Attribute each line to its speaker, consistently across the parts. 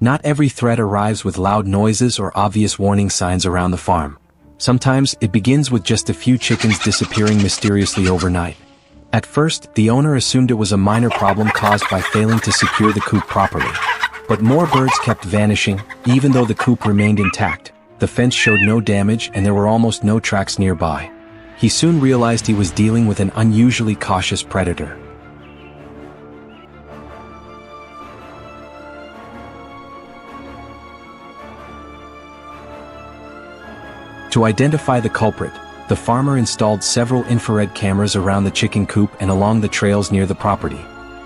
Speaker 1: Not every threat arrives with loud noises or obvious warning signs around the farm. Sometimes it begins with just a few chickens disappearing mysteriously overnight. At first, the owner assumed it was a minor problem caused by failing to secure the coop properly. But more birds kept vanishing, even though the coop remained intact. The fence showed no damage and there were almost no tracks nearby. He soon realized he was dealing with an unusually cautious predator. To identify the culprit, the farmer installed several infrared cameras around the chicken coop and along the trails near the property.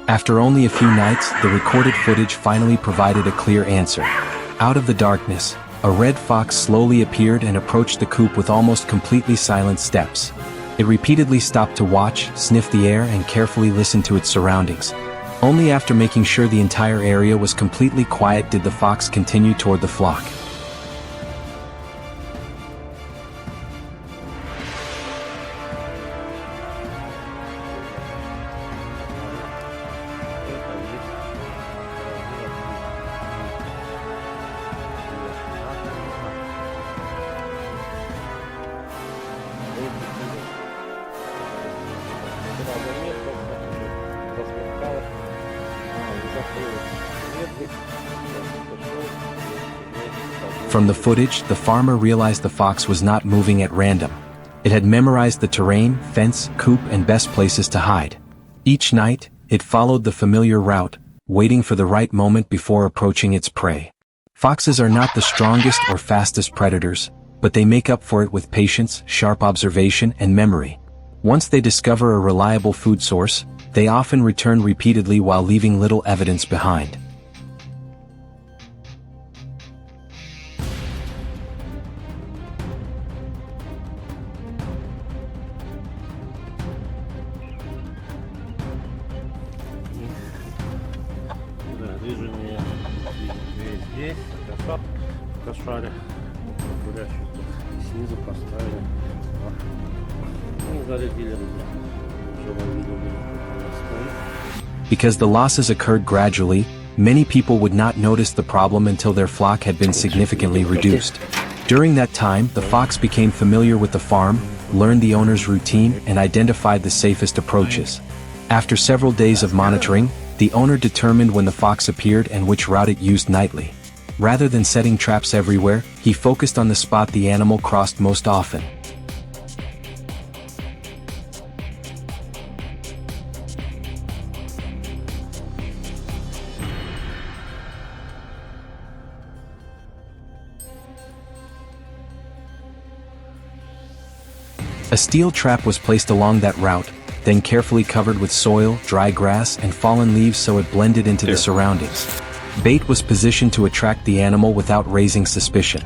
Speaker 1: After only a few nights, the recorded footage finally provided a clear answer. Out of the darkness, a red fox slowly appeared and approached the coop with almost completely silent steps. It repeatedly stopped to watch, sniff the air, and carefully listen to its surroundings. Only after making sure the entire area was completely quiet did the fox continue toward the flock. From the footage, the farmer realized the fox was not moving at random. It had memorized the terrain, fence, coop, and best places to hide. Each night, it followed the familiar route, waiting for the right moment before approaching its prey. Foxes are not the strongest or fastest predators, but they make up for it with patience, sharp observation, and memory. Once they discover a reliable food source, they often return repeatedly while leaving little evidence behind.
Speaker 2: Движение везде, кошаре, гулящую снизу поставили, зарядили меня, уже ловили меня.
Speaker 1: Because the losses occurred gradually, many people would not notice the problem until their flock had been significantly reduced. During that time, the fox became familiar with the farm, learned the owner's routine, and identified the safest approaches. After several days of monitoring, the owner determined when the fox appeared and which route it used nightly. Rather than setting traps everywhere, he focused on the spot the animal crossed most often. A steel trap was placed along that route, then carefully covered with soil, dry grass, and fallen leaves so it blended into the surroundings. Bait was positioned to attract the animal without raising suspicion.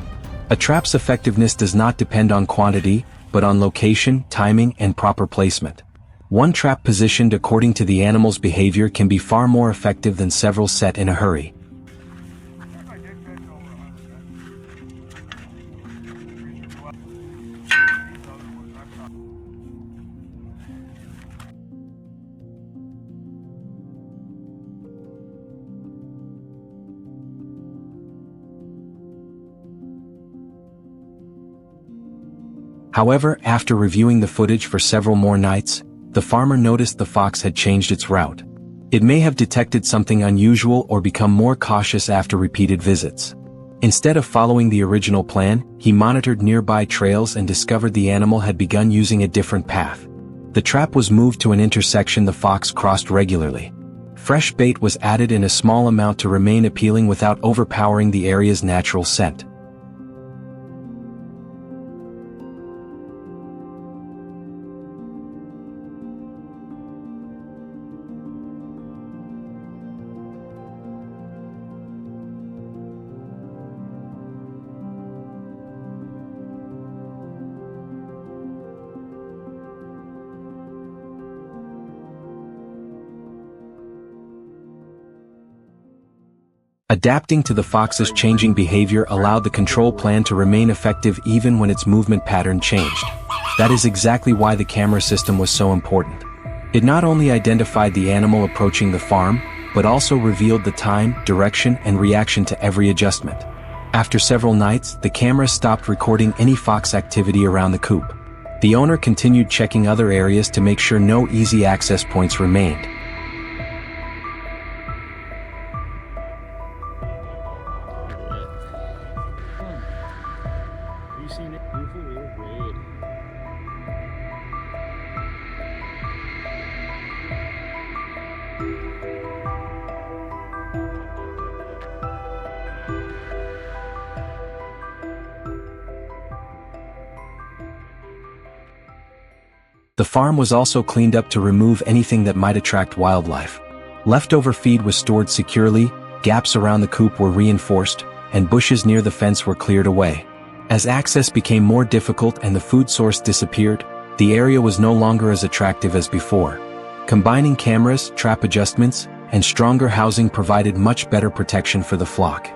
Speaker 1: A trap's effectiveness does not depend on quantity, but on location, timing, and proper placement. One trap positioned according to the animal's behavior can be far more effective than several set in a hurry. However, after reviewing the footage for several more nights, the farmer noticed the fox had changed its route. It may have detected something unusual or become more cautious after repeated visits. Instead of following the original plan, he monitored nearby trails and discovered the animal had begun using a different path. The trap was moved to an intersection the fox crossed regularly. Fresh bait was added in a small amount to remain appealing without overpowering the area's natural scent. Adapting to the fox's changing behavior allowed the control plan to remain effective even when its movement pattern changed. That is exactly why the camera system was so important. It not only identified the animal approaching the farm, but also revealed the time, direction, and reaction to every adjustment. After several nights, the camera stopped recording any fox activity around the coop. The owner continued checking other areas to make sure no easy access points remained.
Speaker 2: Have you seen it? Beautiful little red.
Speaker 1: The farm was also cleaned up to remove anything that might attract wildlife. Leftover feed was stored securely, gaps around the coop were reinforced, and bushes near the fence were cleared away. As access became more difficult and the food source disappeared, the area was no longer as attractive as before. Combining cameras, trap adjustments, and stronger housing provided much better protection for the flock.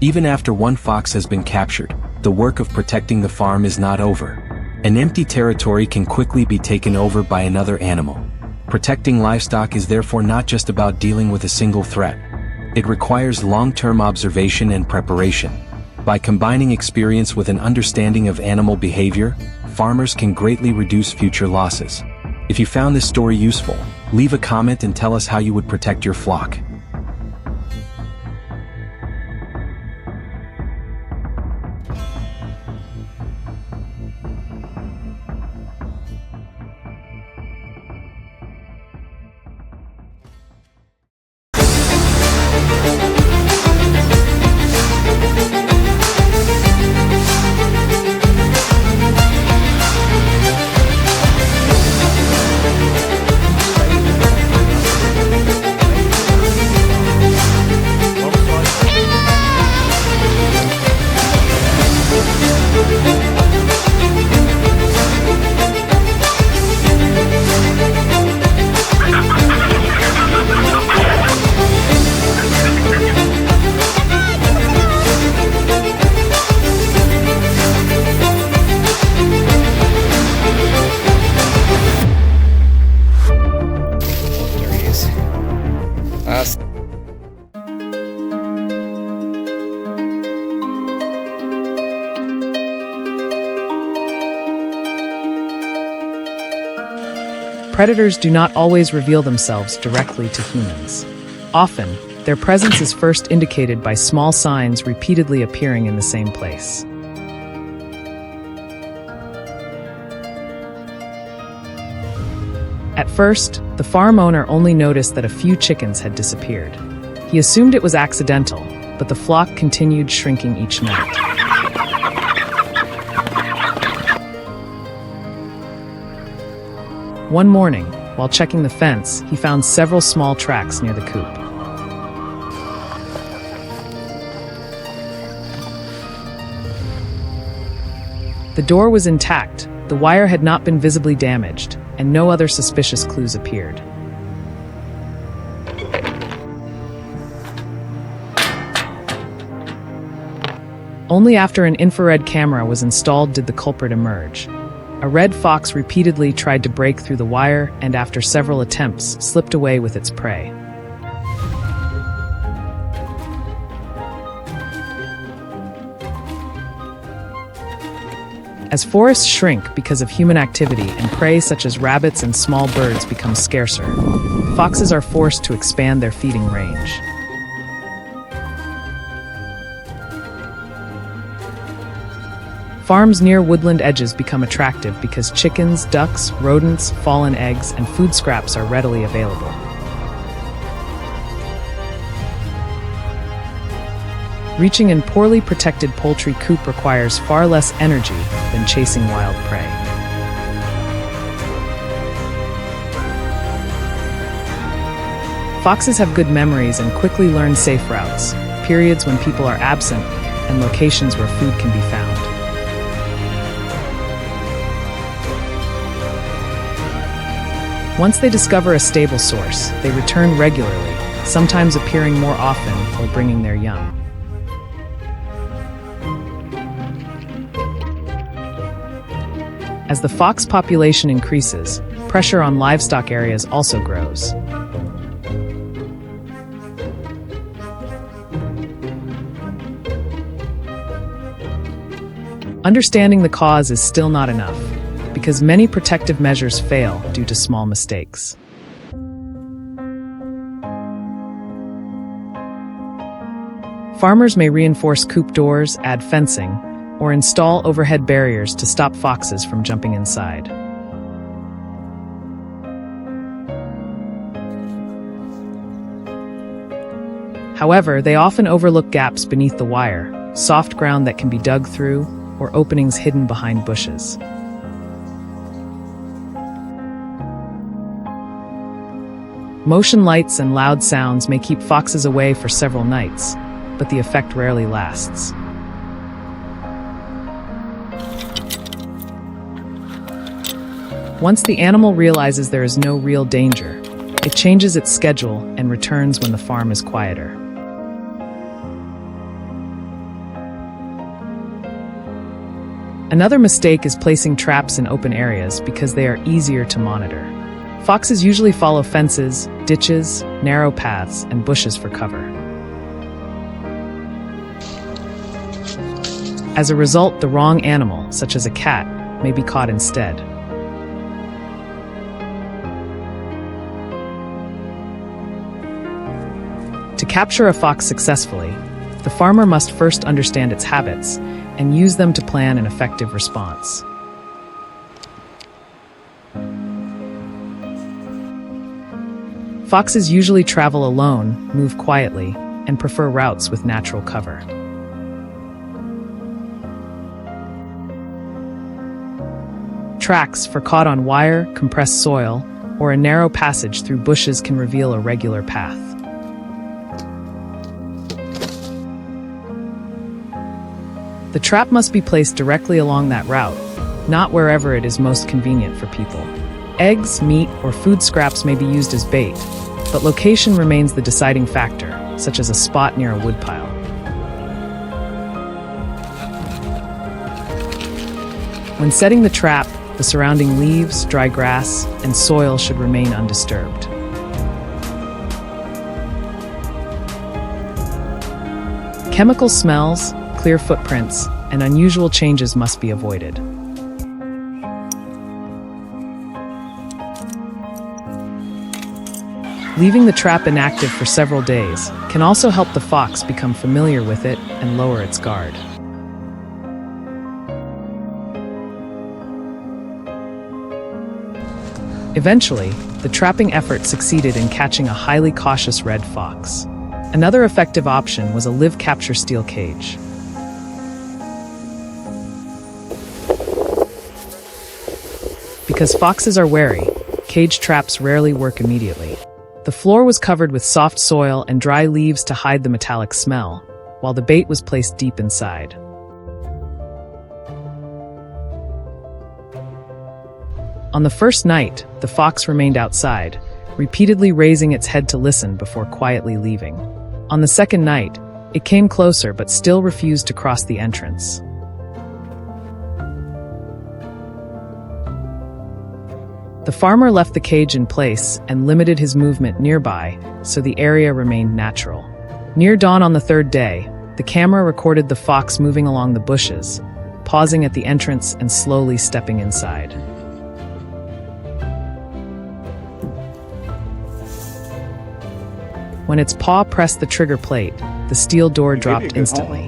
Speaker 1: Even after one fox has been captured, the work of protecting the farm is not over. An empty territory can quickly be taken over by another animal. Protecting livestock is therefore not just about dealing with a single threat. It requires long-term observation and preparation. By combining experience with an understanding of animal behavior, farmers can greatly reduce future losses. If you found this story useful, leave a comment and tell us how you would protect your flock.
Speaker 3: Predators do not always reveal themselves directly to humans. Often, their presence is first indicated by small signs repeatedly appearing in the same place. At first, the farm owner only noticed that a few chickens had disappeared. He assumed it was accidental, but the flock continued shrinking each night. One morning, while checking the fence, he found several small tracks near the coop. The door was intact, the wire had not been visibly damaged, and no other suspicious clues appeared. Only after an infrared camera was installed did the culprit emerge. A red fox repeatedly tried to break through the wire and after several attempts slipped away with its prey. As forests shrink because of human activity and prey such as rabbits and small birds become scarcer, foxes are forced to expand their feeding range. Farms near woodland edges become attractive because chickens, ducks, rodents, fallen eggs, and food scraps are readily available. Reaching a poorly protected poultry coop requires far less energy than chasing wild prey. Foxes have good memories and quickly learn safe routes, periods when people are absent, and locations where food can be found. Once they discover a stable source, they return regularly, sometimes appearing more often or bringing their young. As the fox population increases, pressure on livestock areas also grows. Understanding the cause is still not enough, because many protective measures fail due to small mistakes. Farmers may reinforce coop doors, add fencing, or install overhead barriers to stop foxes from jumping inside. However, they often overlook gaps beneath the wire, soft ground that can be dug through, or openings hidden behind bushes. Motion lights and loud sounds may keep foxes away for several nights, but the effect rarely lasts. Once the animal realizes there is no real danger, it changes its schedule and returns when the farm is quieter. Another mistake is placing traps in open areas because they are easier to monitor. Foxes usually follow fences, ditches, narrow paths, and bushes for cover. As a result, the wrong animal, such as a cat, may be caught instead. To capture a fox successfully, the farmer must first understand its habits and use them to plan an effective response. Foxes usually travel alone, move quietly, and prefer routes with natural cover. Tracks for caught on wire, compressed soil, or a narrow passage through bushes can reveal a regular path. The trap must be placed directly along that route, not wherever it is most convenient for people. Eggs, meat, or food scraps may be used as bait, but location remains the deciding factor, such as a spot near a woodpile. When setting the trap, the surrounding leaves, dry grass, and soil should remain undisturbed. Chemical smells, clear footprints, and unusual changes must be avoided. Leaving the trap inactive for several days can also help the fox become familiar with it and lower its guard. Eventually, the trapping effort succeeded in catching a highly cautious red fox. Another effective option was a live capture steel cage. Because foxes are wary, cage traps rarely work immediately. The floor was covered with soft soil and dry leaves to hide the metallic smell, while the bait was placed deep inside. On the first night, the fox remained outside, repeatedly raising its head to listen before quietly leaving. On the second night, it came closer but still refused to cross the entrance. The farmer left the cage in place and limited his movement nearby so the area remained natural. Near dawn on the third day, the camera recorded the fox moving along the bushes, pausing at the entrance and slowly stepping inside. When its paw pressed the trigger plate, the steel door dropped instantly.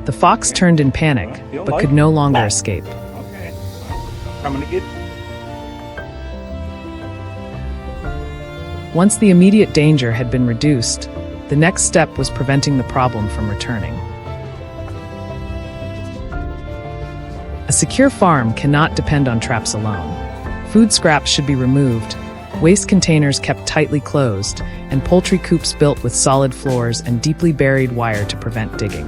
Speaker 3: The fox turned in panic, but could no longer escape.
Speaker 2: Okay. Coming to get.
Speaker 3: Once the immediate danger had been reduced, the next step was preventing the problem from returning. A secure farm cannot depend on traps alone. Food scraps should be removed, waste containers kept tightly closed, and poultry coops built with solid floors and deeply buried wire to prevent digging.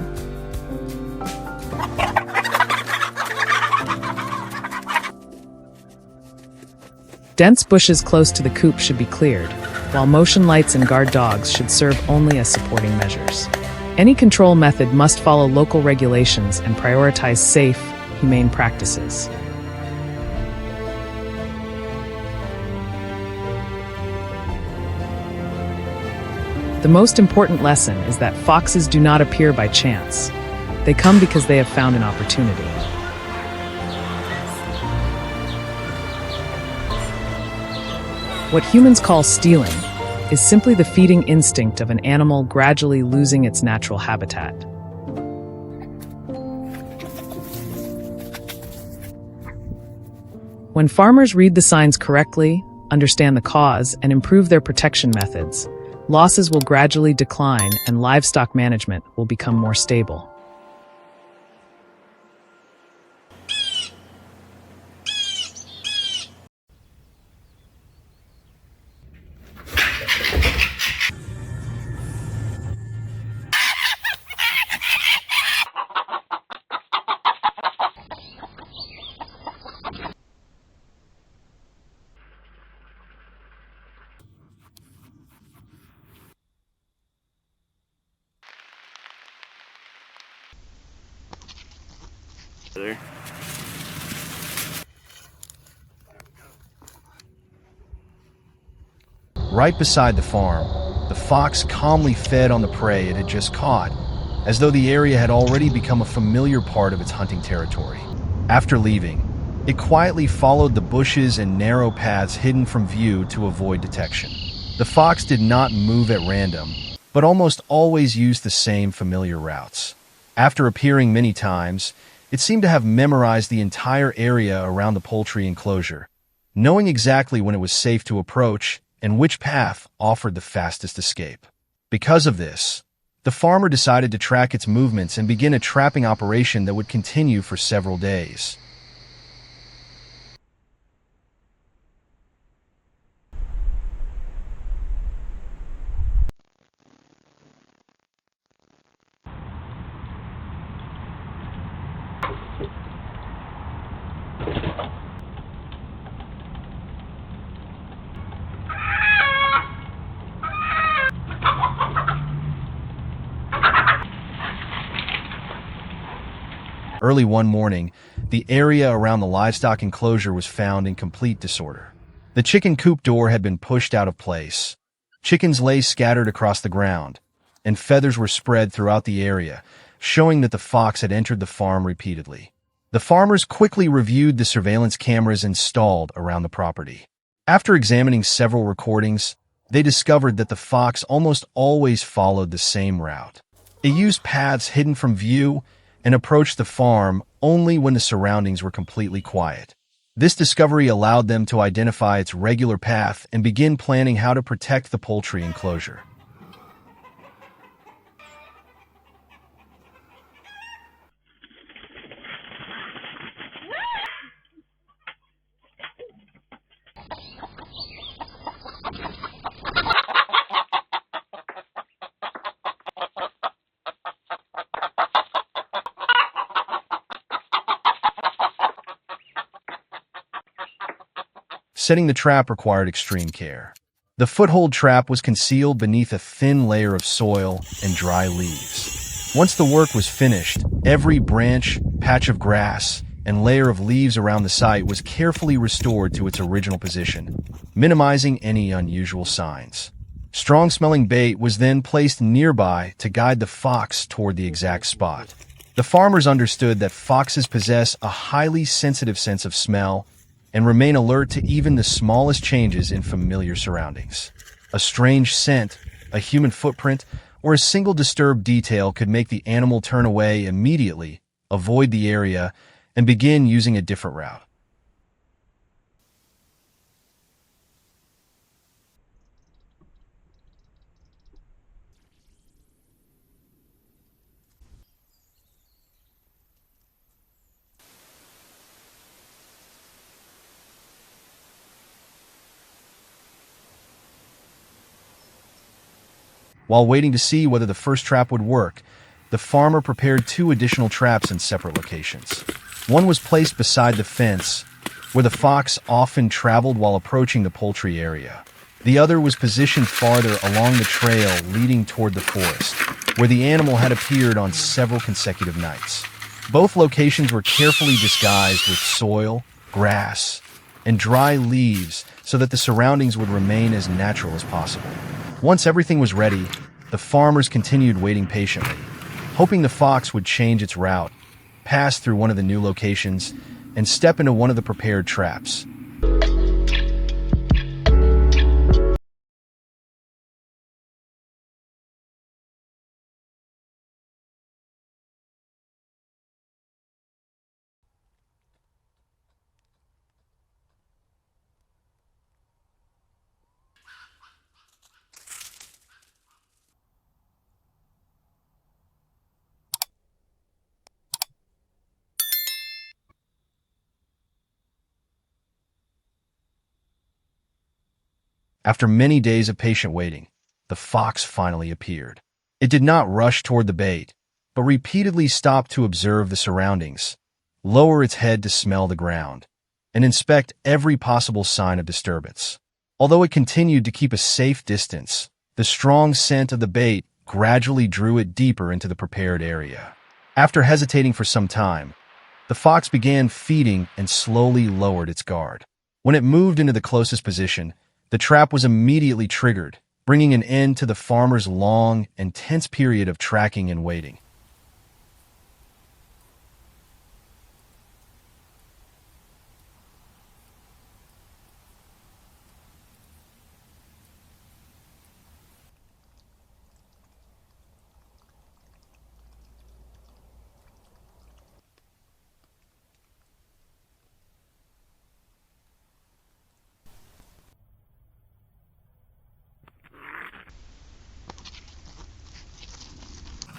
Speaker 3: Dense bushes close to the coop should be cleared, while motion lights and guard dogs should serve only as supporting measures. Any control method must follow local regulations and prioritize safe, humane practices. The most important lesson is that foxes do not appear by chance. They come because they have found an opportunity. What humans call stealing is simply the feeding instinct of an animal gradually losing its natural habitat. When farmers read the signs correctly, understand the cause, and improve their protection methods, losses will gradually decline and livestock management will become more stable.
Speaker 2: There.
Speaker 4: Right beside the farm, the fox calmly fed on the prey it had just caught, as though the area had already become a familiar part of its hunting territory. After leaving, it quietly followed the bushes and narrow paths hidden from view to avoid detection. The fox did not move at random, but almost always used the same familiar routes. After appearing many times, it seemed to have memorized the entire area around the poultry enclosure, knowing exactly when it was safe to approach and which path offered the fastest escape. Because of this, the farmer decided to track its movements and begin a trapping operation that would continue for several days. Early one morning, the area around the livestock enclosure was found in complete disorder. The chicken coop door had been pushed out of place. Chickens lay scattered across the ground, and feathers were spread throughout the area, showing that the fox had entered the farm repeatedly. The farmers quickly reviewed the surveillance cameras installed around the property. After examining several recordings, they discovered that the fox almost always followed the same route. It used paths hidden from view and approached the farm only when the surroundings were completely quiet. This discovery allowed them to identify its regular path and begin planning how to protect the poultry enclosure. Setting the trap required extreme care. The foothold trap was concealed beneath a thin layer of soil and dry leaves. Once the work was finished, every branch, patch of grass, and layer of leaves around the site was carefully restored to its original position, minimizing any unusual signs. Strong-smelling bait was then placed nearby to guide the fox toward the exact spot. The farmers understood that foxes possess a highly sensitive sense of smell and remain alert to even the smallest changes in familiar surroundings. A strange scent, a human footprint, or a single disturbed detail could make the animal turn away immediately, avoid the area, and begin using a different route. While waiting to see whether the first trap would work, the farmer prepared 2 additional traps in separate locations. One was placed beside the fence, where the fox often traveled while approaching the poultry area. The other was positioned farther along the trail leading toward the forest, where the animal had appeared on several consecutive nights. Both locations were carefully disguised with soil, grass, and dry leaves so that the surroundings would remain as natural as possible. Once everything was ready, the farmers continued waiting patiently, hoping the fox would change its route, pass through one of the new locations, and step into one of the prepared traps. After many days of patient waiting, the fox finally appeared. It did not rush toward the bait, but repeatedly stopped to observe the surroundings, lower its head to smell the ground, and inspect every possible sign of disturbance. Although it continued to keep a safe distance, the strong scent of the bait gradually drew it deeper into the prepared area. After hesitating for some time, the fox began feeding and slowly lowered its guard. When it moved into the closest position, the trap was immediately triggered, bringing an end to the farmer's long and tense period of tracking and waiting.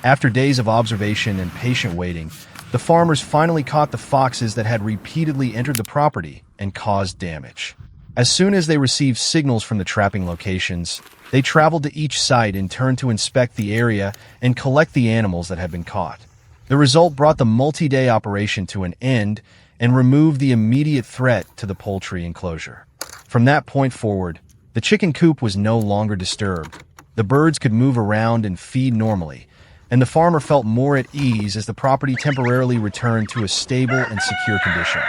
Speaker 4: After days of observation and patient waiting, the farmers finally caught the foxes that had repeatedly entered the property and caused damage. As soon as they received signals from the trapping locations, they traveled to each site in turn to inspect the area and collect the animals that had been caught. The result brought the multi-day operation to an end and removed the immediate threat to the poultry enclosure. From that point forward, the chicken coop was no longer disturbed. The birds could move around and feed normally, and the farmer felt more at ease as the property temporarily returned to a stable and secure condition.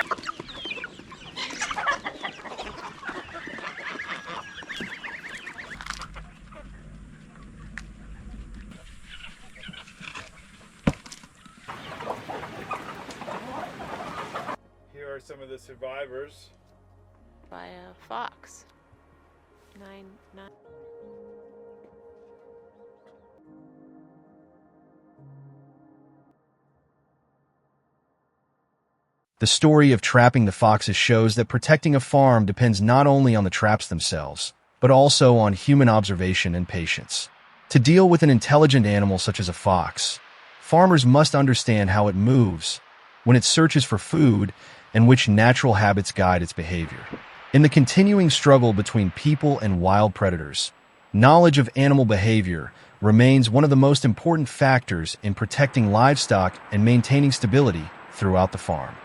Speaker 2: Here are some of the survivors.
Speaker 5: By a fox. 9.
Speaker 4: The story of trapping the foxes shows that protecting a farm depends not only on the traps themselves, but also on human observation and patience. To deal with an intelligent animal such as a fox, farmers must understand how it moves, when it searches for food, and which natural habits guide its behavior. In the continuing struggle between people and wild predators, knowledge of animal behavior remains one of the most important factors in protecting livestock and maintaining stability throughout the farm.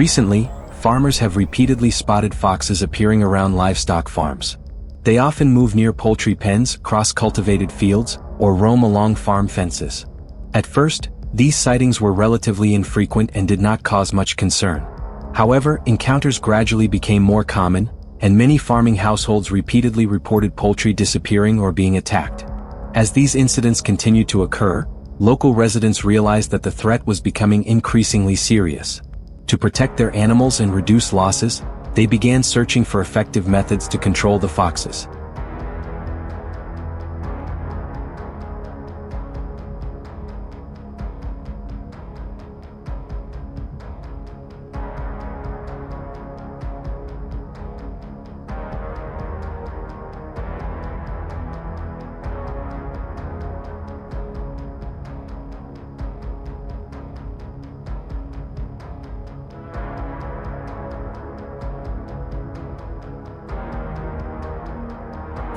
Speaker 1: Recently, farmers have repeatedly spotted foxes appearing around livestock farms. They often move near poultry pens, cross cultivated fields, or roam along farm fences. At first, these sightings were relatively infrequent and did not cause much concern. However, encounters gradually became more common, and many farming households repeatedly reported poultry disappearing or being attacked. As these incidents continued to occur, local residents realized that the threat was becoming increasingly serious. To protect their animals and reduce losses, they began searching for effective methods to control the foxes.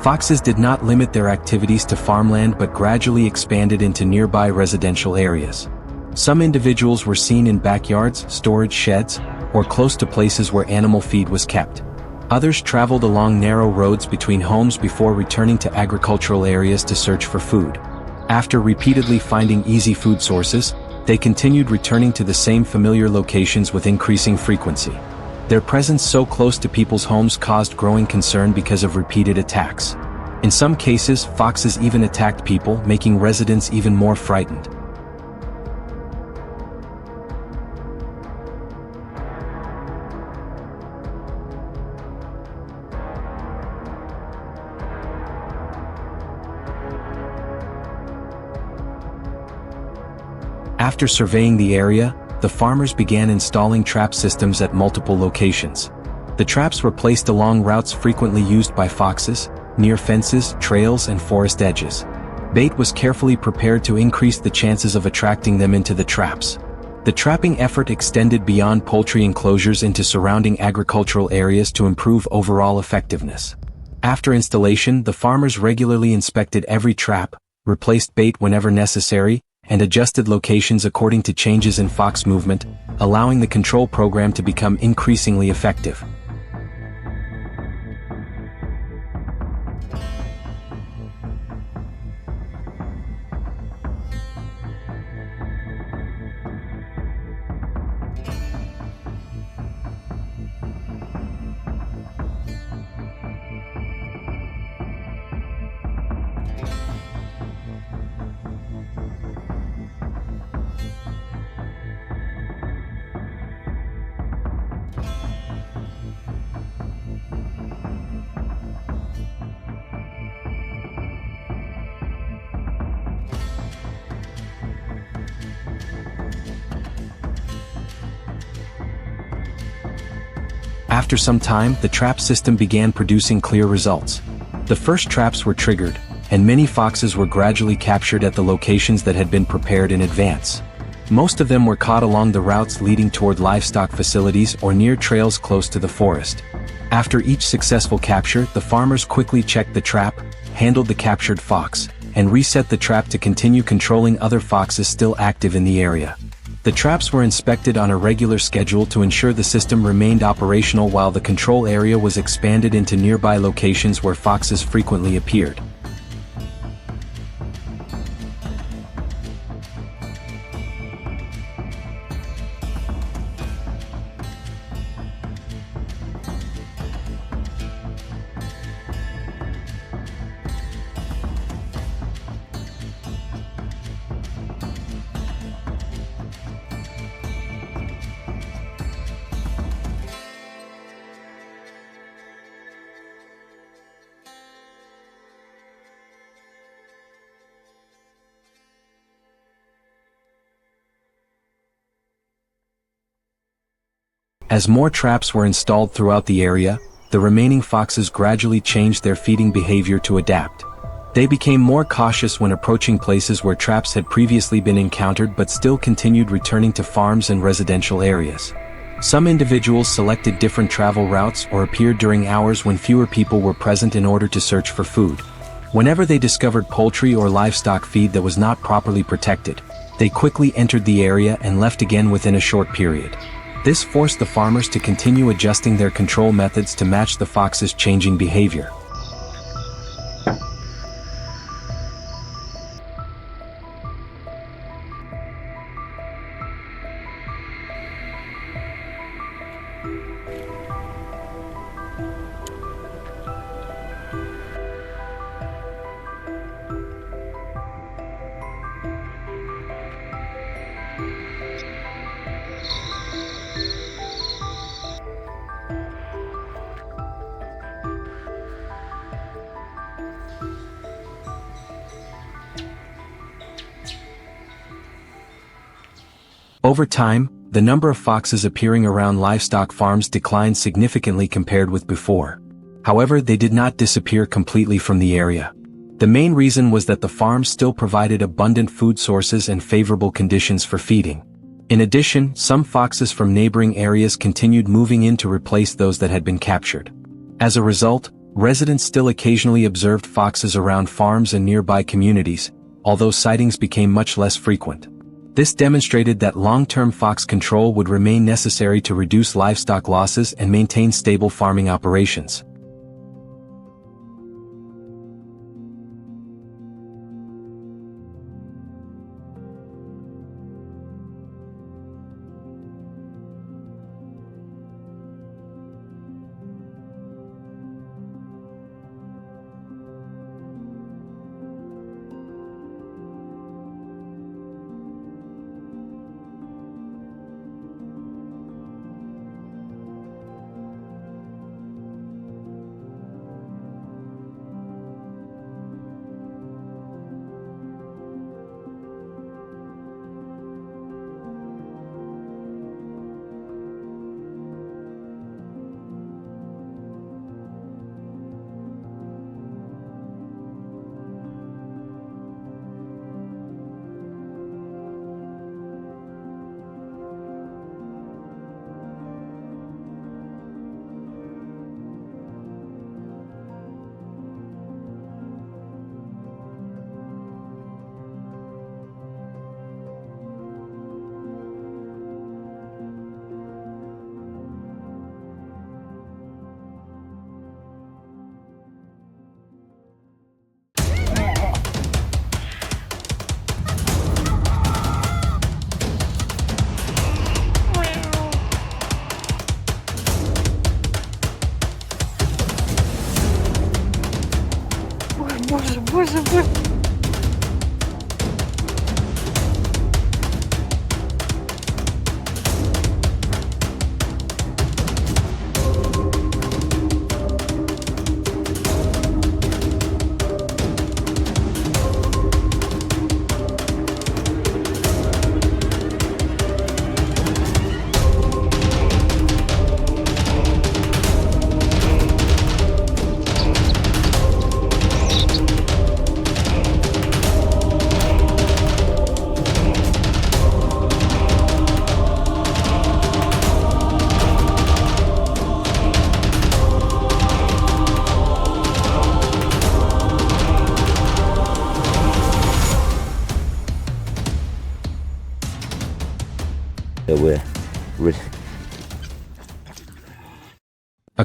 Speaker 1: Foxes did not limit their activities to farmland but gradually expanded into nearby residential areas. Some individuals were seen in backyards, storage sheds, or close to places where animal feed was kept. Others traveled along narrow roads between homes before returning to agricultural areas to search for food. After repeatedly finding easy food sources, they continued returning to the same familiar locations with increasing frequency. Their presence so close to people's homes caused growing concern because of repeated attacks. In some cases, foxes even attacked people, making residents even more frightened. After surveying the area, the farmers began installing trap systems at multiple locations. The traps were placed along routes frequently used by foxes, near fences, trails, and forest edges. Bait was carefully prepared to increase the chances of attracting them into the traps. The trapping effort extended beyond poultry enclosures into surrounding agricultural areas to improve overall effectiveness. After installation, the farmers regularly inspected every trap, replaced bait whenever necessary, and adjusted locations according to changes in fox movement, allowing the control program to become increasingly effective. After some time, the trap system began producing clear results. The first traps were triggered, and many foxes were gradually captured at the locations that had been prepared in advance. Most of them were caught along the routes leading toward livestock facilities or near trails close to the forest. After each successful capture, the farmers quickly checked the trap, handled the captured fox, and reset the trap to continue controlling other foxes still active in the area. The traps were inspected on a regular schedule to ensure the system remained operational while the control area was expanded into nearby locations where foxes frequently appeared. As more traps were installed throughout the area, the remaining foxes gradually changed their feeding behavior to adapt. They became more cautious when approaching places where traps had previously been encountered but still continued returning to farms and residential areas. Some individuals selected different travel routes or appeared during hours when fewer people were present in order to search for food. Whenever they discovered poultry or livestock feed that was not properly protected, they quickly entered the area and left again within a short period. This forced the farmers to continue adjusting their control methods to match the fox's changing behavior. Over time, the number of foxes appearing around livestock farms declined significantly compared with before. However, they did not disappear completely from the area. The main reason was that the farms still provided abundant food sources and favorable conditions for feeding. In addition, some foxes from neighboring areas continued moving in to replace those that had been captured. As a result, residents still occasionally observed foxes around farms and nearby communities, although sightings became much less frequent. This demonstrated that long-term fox control would remain necessary to reduce livestock losses and maintain stable farming operations.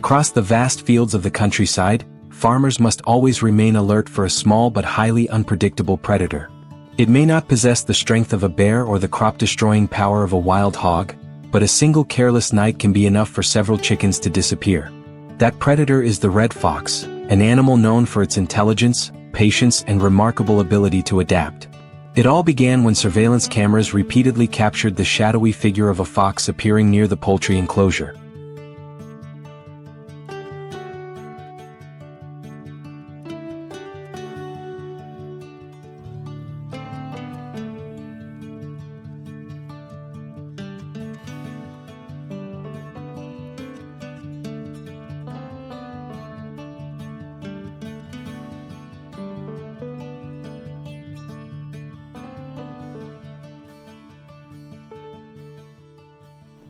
Speaker 1: Across the vast fields of the countryside, farmers must always remain alert for a small but highly unpredictable predator. It may not possess the strength of a bear or the crop-destroying power of a wild hog, but a single careless night can be enough for several chickens to disappear. That predator is the red fox, an animal known for its intelligence, patience, and remarkable ability to adapt. It all began when surveillance cameras repeatedly captured the shadowy figure of a fox appearing near the poultry enclosure.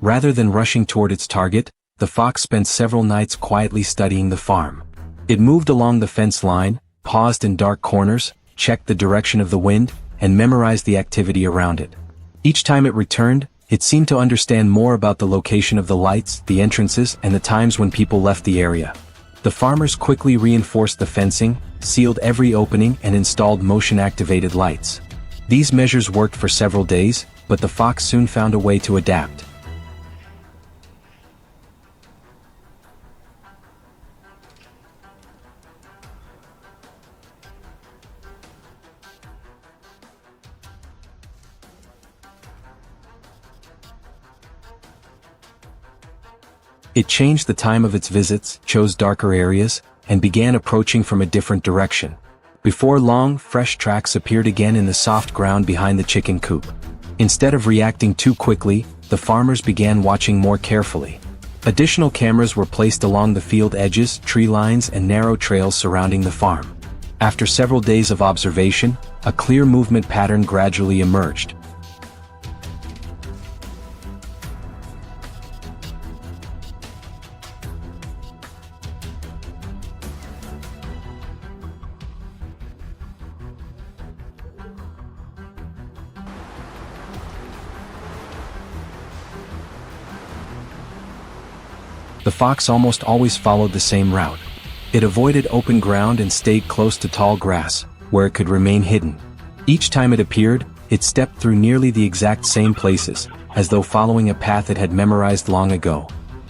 Speaker 1: Rather than rushing toward its target, the fox spent several nights quietly studying the farm. It moved along the fence line, paused in dark corners, checked the direction of the wind, and memorized the activity around it. Each time it returned, it seemed to understand more about the location of the lights, the entrances, and the times when people left the area. The farmers quickly reinforced the fencing, sealed every opening, and installed motion-activated lights. These measures worked for several days, but the fox soon found a way to adapt. It changed the time of its visits, chose darker areas, and began approaching from a different direction. Before long, fresh tracks appeared again in the soft ground behind the chicken coop. Instead of reacting too quickly, the farmers began watching more carefully. Additional cameras were placed along the field edges, tree lines, and narrow trails surrounding the farm. After several days of observation, a clear movement pattern gradually emerged. The fox almost always followed the same route. It avoided open ground and stayed close to tall grass, where it could remain hidden. Each time it appeared, it stepped through nearly the exact same places, as though following a path it had memorized long ago.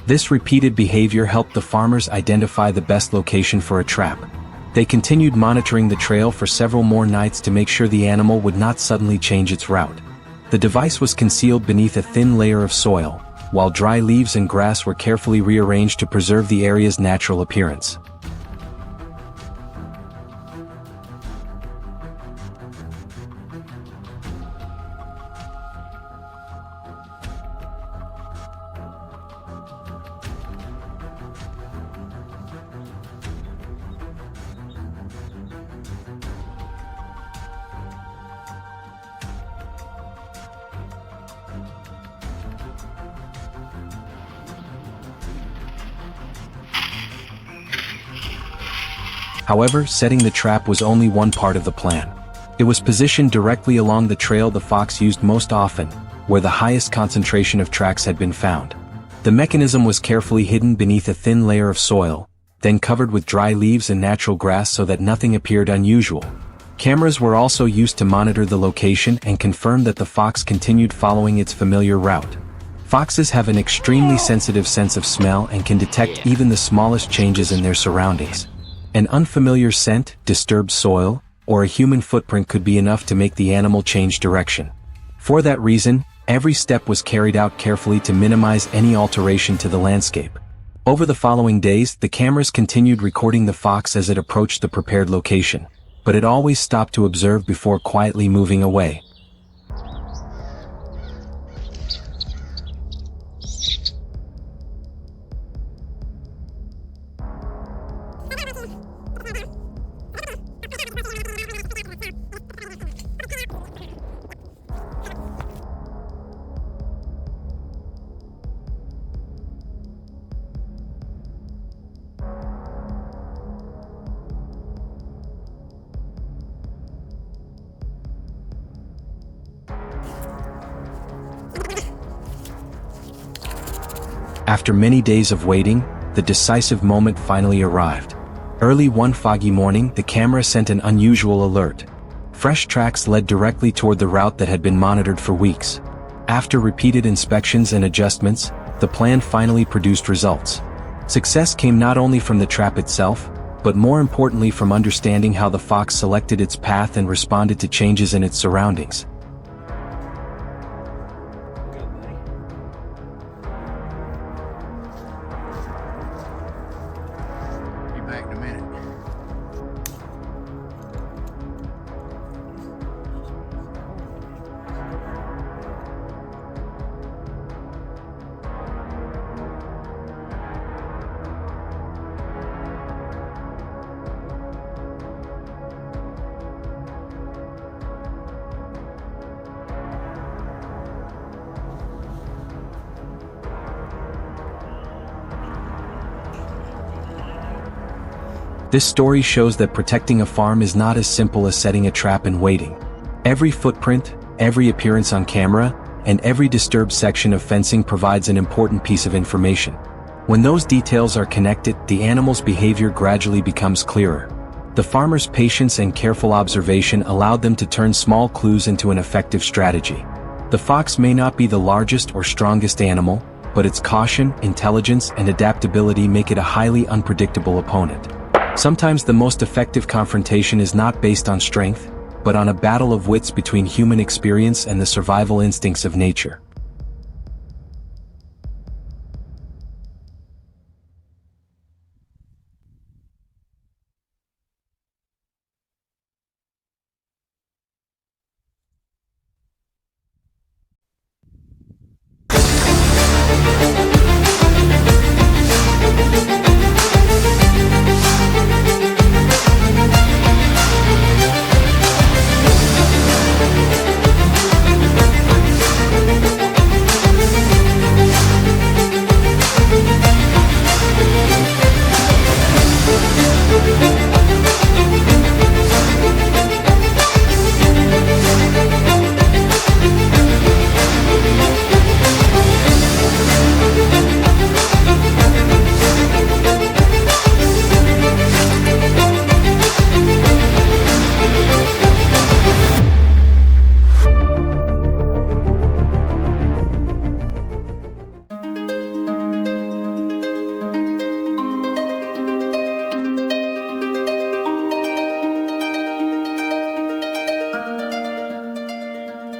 Speaker 1: This repeated behavior helped the farmers identify the best location for a trap. They continued monitoring the trail for several more nights to make sure the animal would not suddenly change its route. The device was concealed beneath a thin layer of soil, while dry leaves and grass were carefully rearranged to preserve the area's natural appearance. However, setting the trap was only one part of the plan. It was positioned directly along the trail the fox used most often, where the highest concentration of tracks had been found. The mechanism was carefully hidden beneath a thin layer of soil, then covered with dry leaves and natural grass so that nothing appeared unusual. Cameras were also used to monitor the location and confirm that the fox continued following its familiar route. Foxes have an extremely sensitive sense of smell and can detect even the smallest changes in their surroundings. An unfamiliar scent, disturbed soil, or a human footprint could be enough to make the animal change direction. For that reason, every step was carried out carefully to minimize any alteration to the landscape. Over the following days, the cameras continued recording the fox as it approached the prepared location, but it always stopped to observe before quietly moving away. After many days of waiting, the decisive moment finally arrived. Early one foggy morning, the camera sent an unusual alert. Fresh tracks led directly toward the route that had been monitored for weeks. After repeated inspections and adjustments, the plan finally produced results. Success came not only from the trap itself, but more importantly from understanding how the fox selected its path and responded to changes in its surroundings.
Speaker 4: Back in a minute.
Speaker 1: This story shows that protecting a farm is not as simple as setting a trap and waiting. Every footprint, every appearance on camera, and every disturbed section of fencing provides an important piece of information. When those details are connected, the animal's behavior gradually becomes clearer. The farmer's patience and careful observation allowed them to turn small clues into an effective strategy. The fox may not be the largest or strongest animal, but its caution, intelligence, and adaptability make it a highly unpredictable opponent. Sometimes the most effective confrontation is not based on strength, but on a battle of wits between human experience and the survival instincts of nature.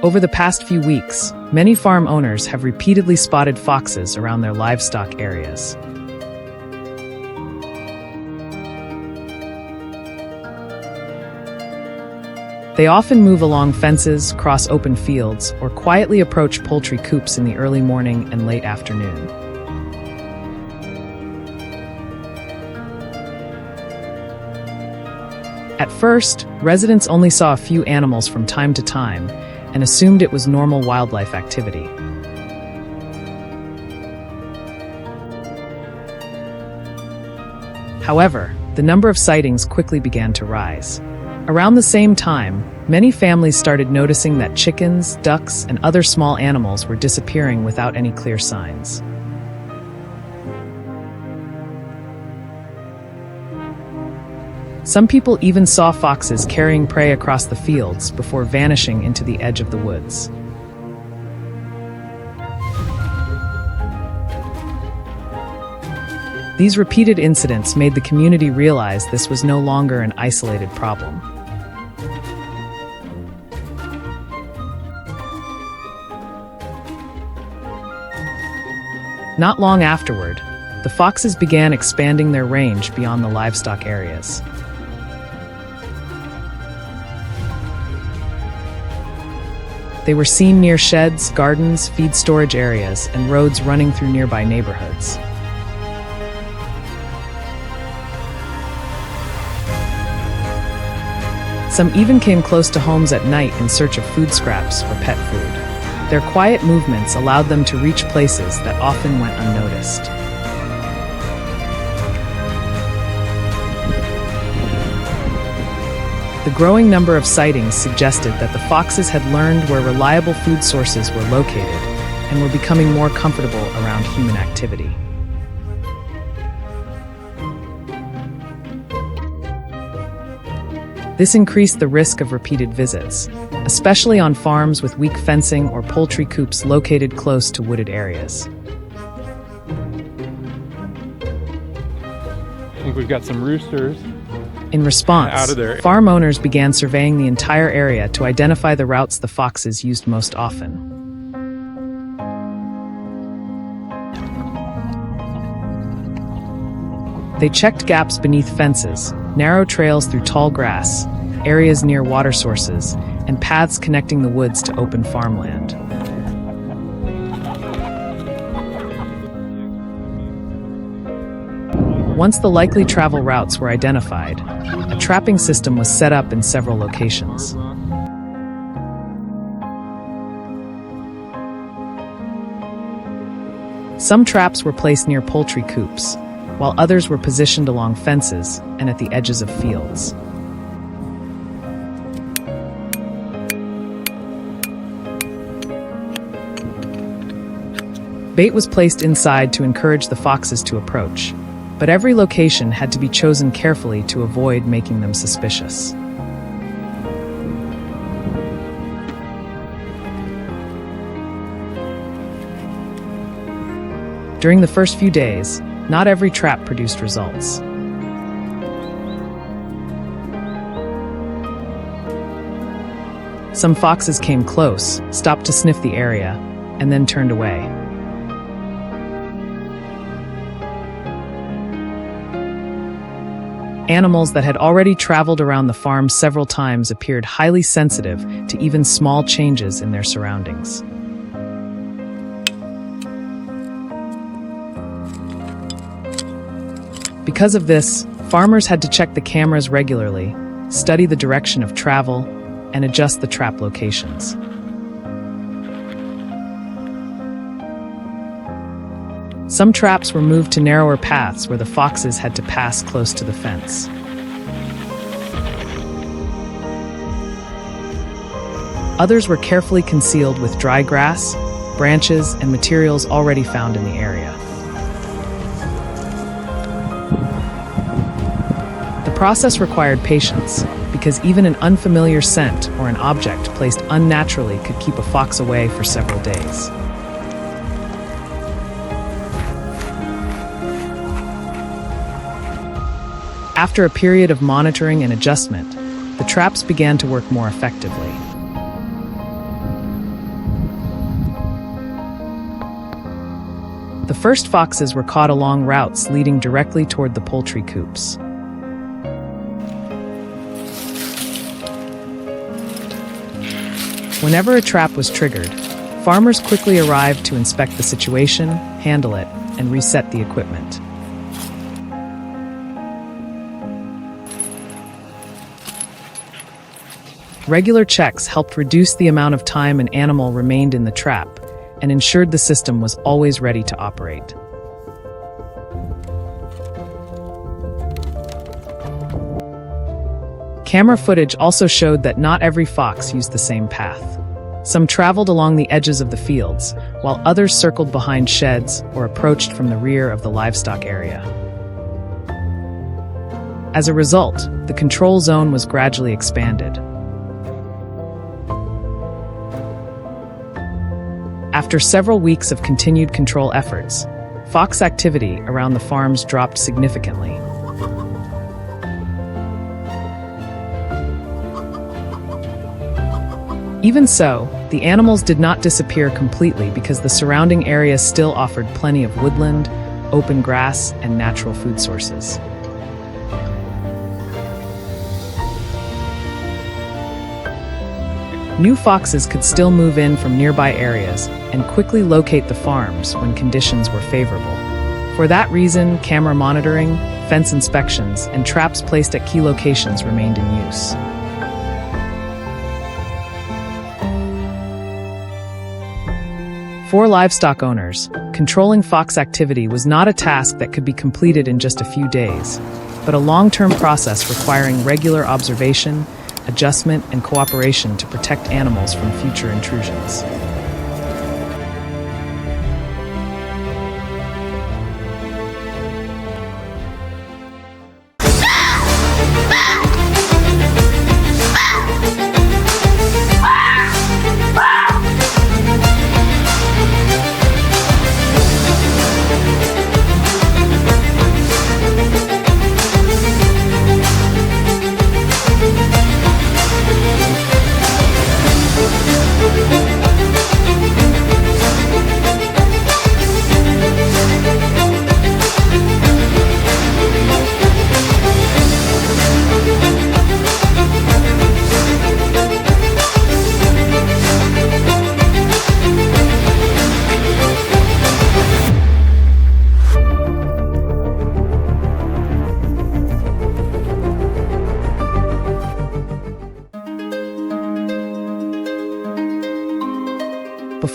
Speaker 3: Over the past few weeks, many farm owners have repeatedly spotted foxes around their livestock areas. They often move along fences, cross open fields, or quietly approach poultry coops in the early morning and late afternoon. At first, residents only saw a few animals from time to time and assumed it was normal wildlife activity. However, the number of sightings quickly began to rise. Around the same time, many families started noticing that chickens, ducks, and other small animals were disappearing without any clear signs. Some people even saw foxes carrying prey across the fields before vanishing into the edge of the woods. These repeated incidents made the community realize this was no longer an isolated problem. Not long afterward, the foxes began expanding their range beyond the livestock areas. They were seen near sheds, gardens, feed storage areas, and roads running through nearby neighborhoods. Some even came close to homes at night in search of food scraps or pet food. Their quiet movements allowed them to reach places that often went unnoticed. The growing number of sightings suggested that the foxes had learned where reliable food sources were located and were becoming more comfortable around human activity. This increased the risk of repeated visits, especially on farms with weak fencing or poultry coops located close to wooded areas.
Speaker 2: I think we've got some roosters.
Speaker 3: In response, farm owners began surveying the entire area to identify the routes the foxes used most often. They checked gaps beneath fences, narrow trails through tall grass, areas near water sources, and paths connecting the woods to open farmland. Once the likely travel routes were identified, a trapping system was set up in several locations. Some traps were placed near poultry coops, while others were positioned along fences and at the edges of fields. Bait was placed inside to encourage the foxes to approach, but every location had to be chosen carefully to avoid making them suspicious. During the first few days, not every trap produced results. Some foxes came close, stopped to sniff the area, and then turned away. Animals that had already traveled around the farm several times appeared highly sensitive to even small changes in their surroundings. Because of this, farmers had to check the cameras regularly, study the direction of travel, and adjust the trap locations. Some traps were moved to narrower paths where the foxes had to pass close to the fence. Others were carefully concealed with dry grass, branches, and materials already found in the area. The process required patience, because even an unfamiliar scent or an object placed unnaturally could keep a fox away for several days. After a period of monitoring and adjustment, the traps began to work more effectively. The first foxes were caught along routes leading directly toward the poultry coops. Whenever a trap was triggered, farmers quickly arrived to inspect the situation, handle it, and reset the equipment. Regular checks helped reduce the amount of time an animal remained in the trap and ensured the system was always ready to operate. Camera footage also showed that not every fox used the same path. Some traveled along the edges of the fields, while others circled behind sheds or approached from the rear of the livestock area. As a result, the control zone was gradually expanded. After several weeks of continued control efforts, fox activity around the farms dropped significantly. Even so, the animals did not disappear completely because the surrounding area still offered plenty of woodland, open grass, and natural food sources. New foxes could still move in from nearby areas and quickly locate the farms when conditions were favorable. For that reason, camera monitoring, fence inspections, and traps placed at key locations remained in use. For livestock owners, controlling fox activity was not a task that could be completed in just a few days, but a long-term process requiring regular observation, adjustment, and cooperation to protect animals from future intrusions.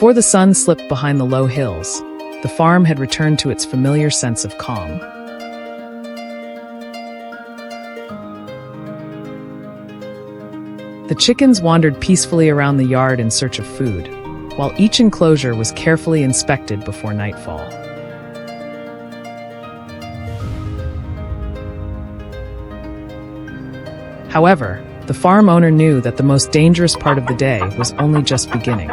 Speaker 3: Before the sun slipped behind the low hills, the farm had returned to its familiar sense of calm. The chickens wandered peacefully around the yard in search of food, while each enclosure was carefully inspected before nightfall. However, the farm owner knew that the most dangerous part of the day was only just beginning.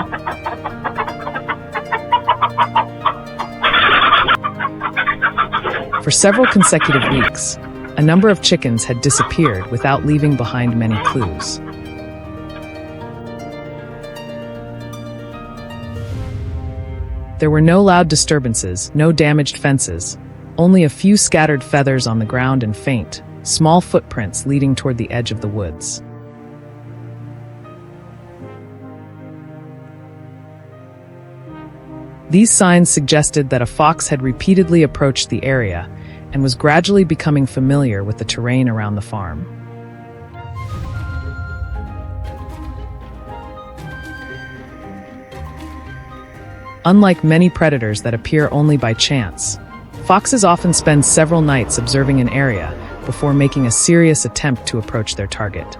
Speaker 3: For several consecutive weeks, a number of chickens had disappeared without leaving behind many clues. There were no loud disturbances, no damaged fences, only a few scattered feathers on the ground and faint, small footprints leading toward the edge of the woods. These signs suggested that a fox had repeatedly approached the area and was gradually becoming familiar with the terrain around the farm. Unlike many predators that appear only by chance, foxes often spend several nights observing an area before making a serious attempt to approach their target.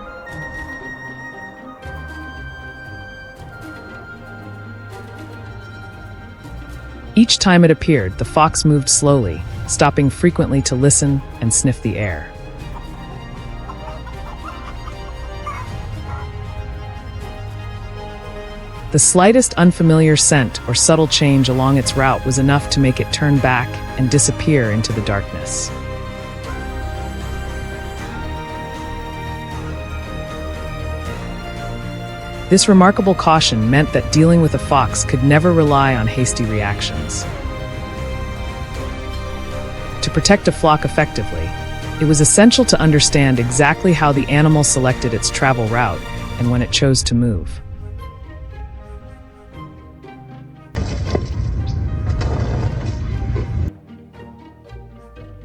Speaker 3: Each time it appeared, the fox moved slowly, stopping frequently to listen and sniff the air. The slightest unfamiliar scent or subtle change along its route was enough to make it turn back and disappear into the darkness. This remarkable caution meant that dealing with a fox could never rely on hasty reactions. To protect a flock effectively, it was essential to understand exactly how the animal selected its travel route and when it chose to move.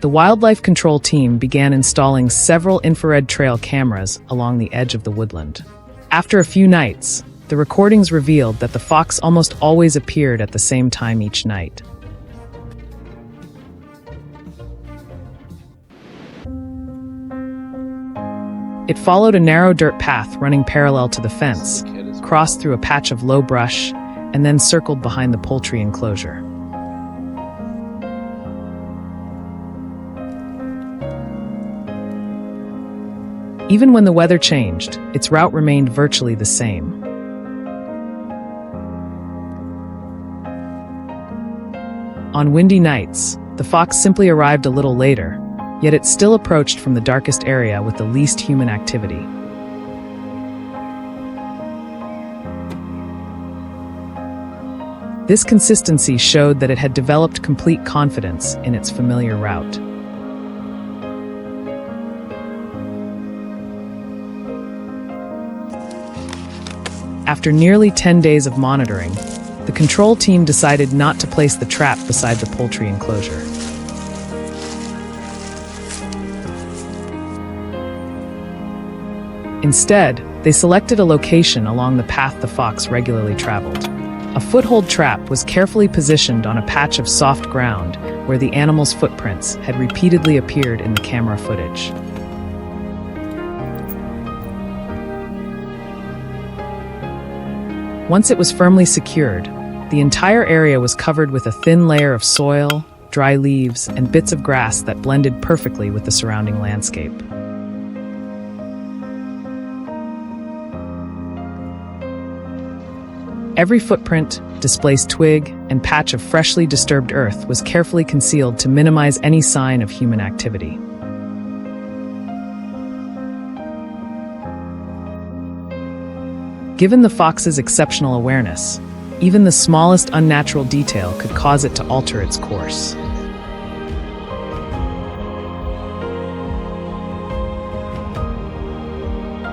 Speaker 3: The wildlife control team began installing several infrared trail cameras along the edge of the woodland. After a few nights, the recordings revealed that the fox almost always appeared at the same time each night. It followed a narrow dirt path running parallel to the fence, crossed through a patch of low brush, and then circled behind the poultry enclosure. Even when the weather changed, its route remained virtually the same. On windy nights, the fox simply arrived a little later, yet it still approached from the darkest area with the least human activity. This consistency showed that it had developed complete confidence in its familiar route. After nearly 10 days of monitoring, the control team decided not to place the trap beside the poultry enclosure. Instead, they selected a location along the path the fox regularly traveled. A foothold trap was carefully positioned on a patch of soft ground where the animal's footprints had repeatedly appeared in the camera footage. Once it was firmly secured, the entire area was covered with a thin layer of soil, dry leaves, and bits of grass that blended perfectly with the surrounding landscape. Every footprint, displaced twig, and patch of freshly disturbed earth was carefully concealed to minimize any sign of human activity. Given the fox's exceptional awareness, even the smallest unnatural detail could cause it to alter its course.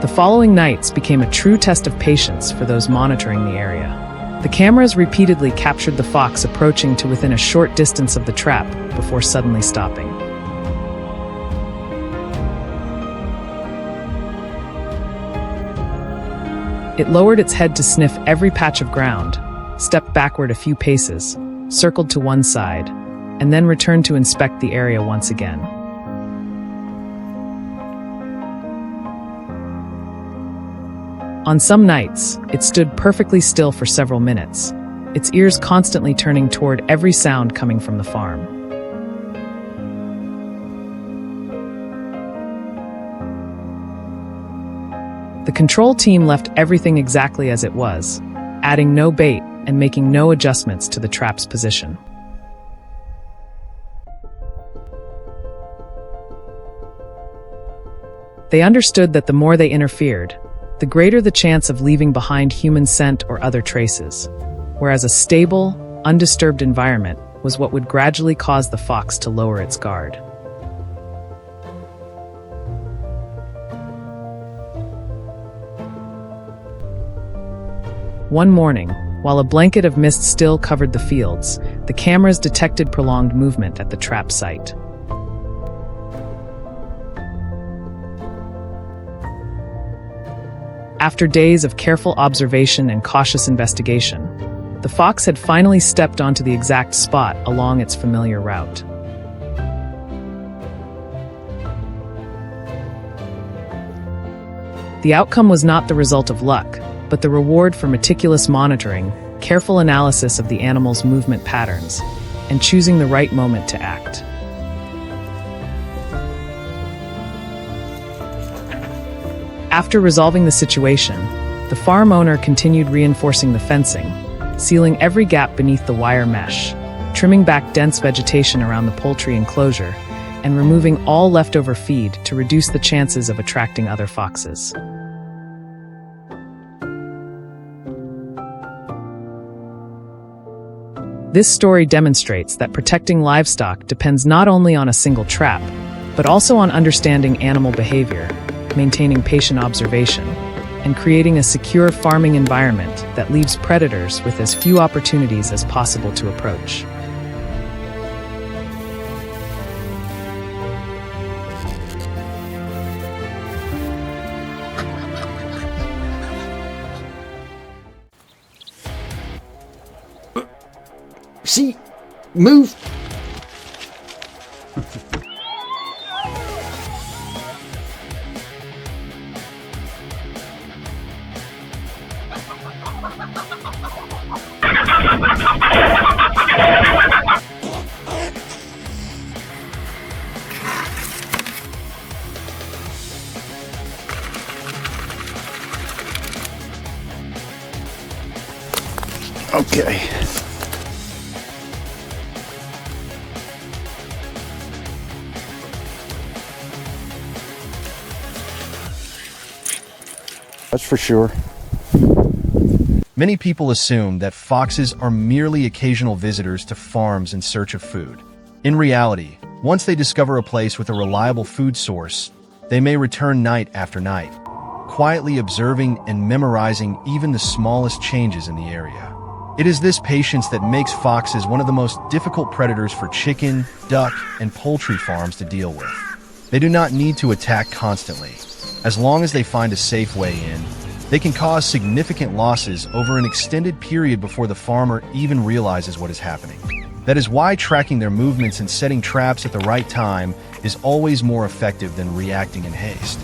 Speaker 3: The following nights became a true test of patience for those monitoring the area. The cameras repeatedly captured the fox approaching to within a short distance of the trap before suddenly stopping. It lowered its head to sniff every patch of ground, stepped backward a few paces, circled to one side, and then returned to inspect the area once again. On some nights, it stood perfectly still for several minutes, its ears constantly turning toward every sound coming from the farm. The control team left everything exactly as it was, adding no bait and making no adjustments to the trap's position. They understood that the more they interfered, the greater the chance of leaving behind human scent or other traces, whereas a stable, undisturbed environment was what would gradually cause the fox to lower its guard. One morning, while a blanket of mist still covered the fields, the cameras detected prolonged movement at the trap site. After days of careful observation and cautious investigation, the fox had finally stepped onto the exact spot along its familiar route. The outcome was not the result of luck, but the reward for meticulous monitoring, careful analysis of the animal's movement patterns, and choosing the right moment to act. After resolving the situation, the farm owner continued reinforcing the fencing, sealing every gap beneath the wire mesh, trimming back dense vegetation around the poultry enclosure, and removing all leftover feed to reduce the chances of attracting other foxes. This story demonstrates that protecting livestock depends not only on a single trap, but also on understanding animal behavior, maintaining patient observation, and creating a secure farming environment that leaves predators with as few opportunities as possible to approach.
Speaker 6: See? Move! Okay. That's for sure.
Speaker 4: Many people assume that foxes are merely occasional visitors to farms in search of food. In reality, once they discover a place with a reliable food source, they may return night after night, quietly observing and memorizing even the smallest changes in the area. It is this patience that makes foxes one of the most difficult predators for chicken, duck, and poultry farms to deal with. They do not need to attack constantly. As long as they find a safe way in, they can cause significant losses over an extended period before the farmer even realizes what is happening. That is why tracking their movements and setting traps at the right time is always more effective than reacting in haste.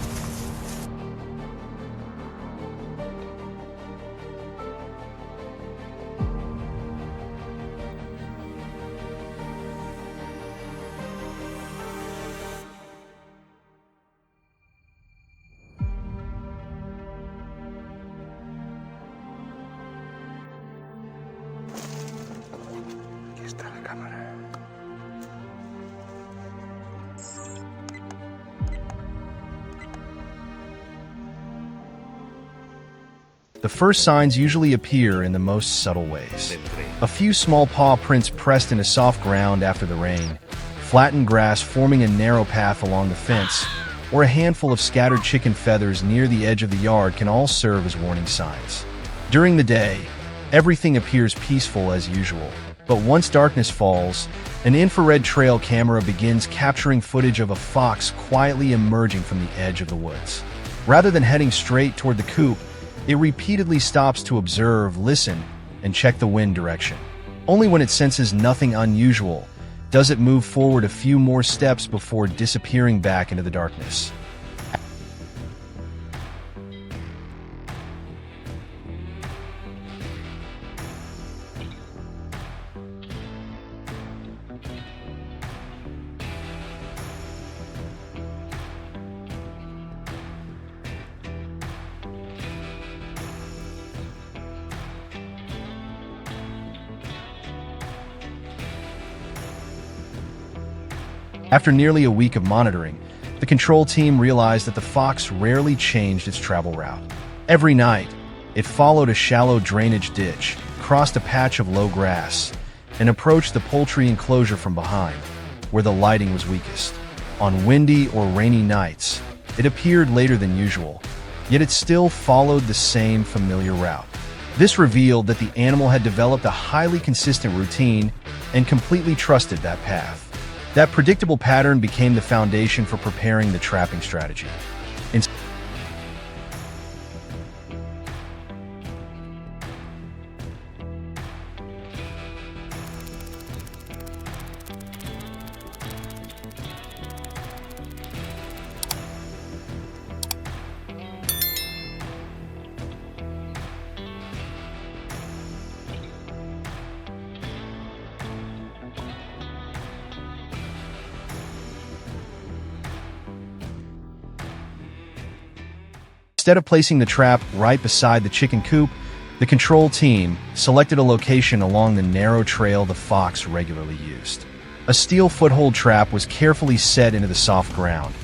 Speaker 4: The first signs usually appear in the most subtle ways. A few small paw prints pressed into soft ground after the rain, flattened grass forming a narrow path along the fence, or a handful of scattered chicken feathers near the edge of the yard can all serve as warning signs. During the day, everything appears peaceful as usual, but once darkness falls, an infrared trail camera begins capturing footage of a fox quietly emerging from the edge of the woods. Rather than heading straight toward the coop, it repeatedly stops to observe, listen, and check the wind direction. Only when it senses nothing unusual does it move forward a few more steps before disappearing back into the darkness. After nearly a week of monitoring, the control team realized that the fox rarely changed its travel route. Every night, it followed a shallow drainage ditch, crossed a patch of low grass, and approached the poultry enclosure from behind, where the lighting was weakest. On windy or rainy nights, it appeared later than usual, yet it still followed the same familiar route. This revealed that the animal had developed a highly consistent routine and completely trusted that path. That predictable pattern became the foundation for preparing the trapping strategy. Instead of placing the trap right beside the chicken coop, the control team selected a location along the narrow trail the fox regularly used. A steel foothold trap was carefully set into the soft ground,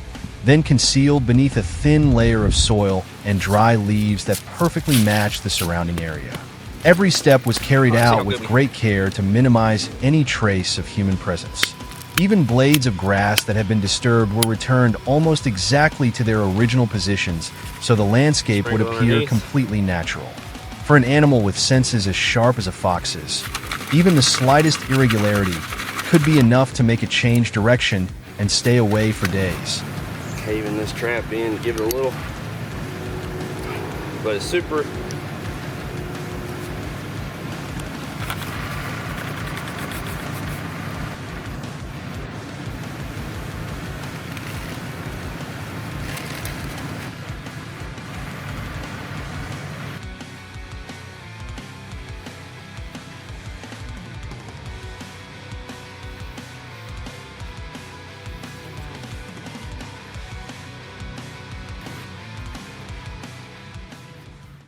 Speaker 4: then concealed beneath a thin layer of soil and dry leaves that perfectly matched the surrounding area. Every step was carried out with great care to minimize any trace of human presence. Even blades of grass that had been disturbed were returned almost exactly to their original positions, so the landscape would appear completely natural. For an animal with senses as sharp as a fox's, even the slightest irregularity could be enough to make it change direction and stay away for days.
Speaker 7: Caving this trap in, give it a little, but it's super.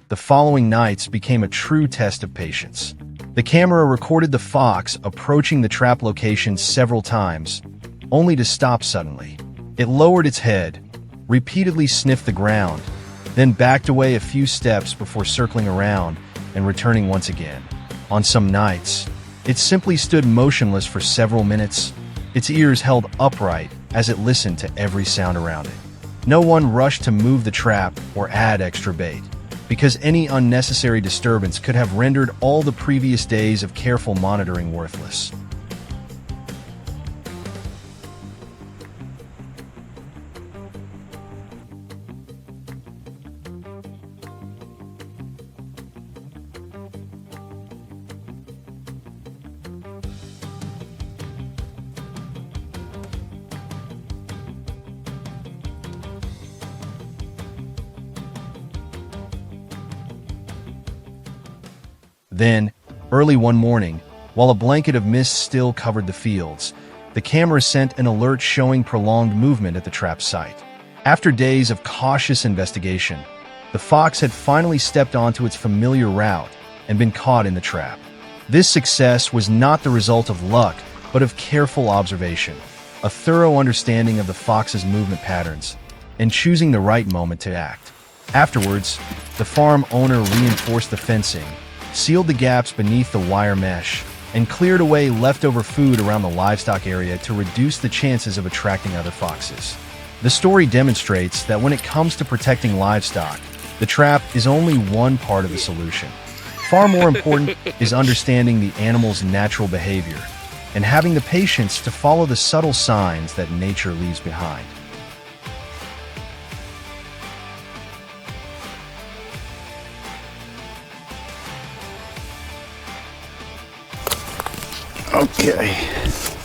Speaker 4: The following nights became a true test of patience. The camera recorded the fox approaching the trap location several times, only to stop suddenly. It lowered its head, repeatedly sniffed the ground, then backed away a few steps before circling around and returning once again. On some nights, it simply stood motionless for several minutes, its ears held upright as it listened to every sound around it. No one rushed to move the trap or add extra bait, because any unnecessary disturbance could have rendered all the previous days of careful monitoring worthless. Then, early one morning, while a blanket of mist still covered the fields, the camera sent an alert showing prolonged movement at the trap site. After days of cautious investigation, the fox had finally stepped onto its familiar route and been caught in the trap. This success was not the result of luck, but of careful observation, a thorough understanding of the fox's movement patterns, and choosing the right moment to act. Afterwards, the farm owner reinforced the fencing, sealed the gaps beneath the wire mesh, and cleared away leftover food around the livestock area to reduce the chances of attracting other foxes. The story demonstrates that when it comes to protecting livestock, the trap is only one part of the solution. Far more important is understanding the animal's natural behavior and having the patience to follow the subtle signs that nature leaves behind.
Speaker 6: Okay.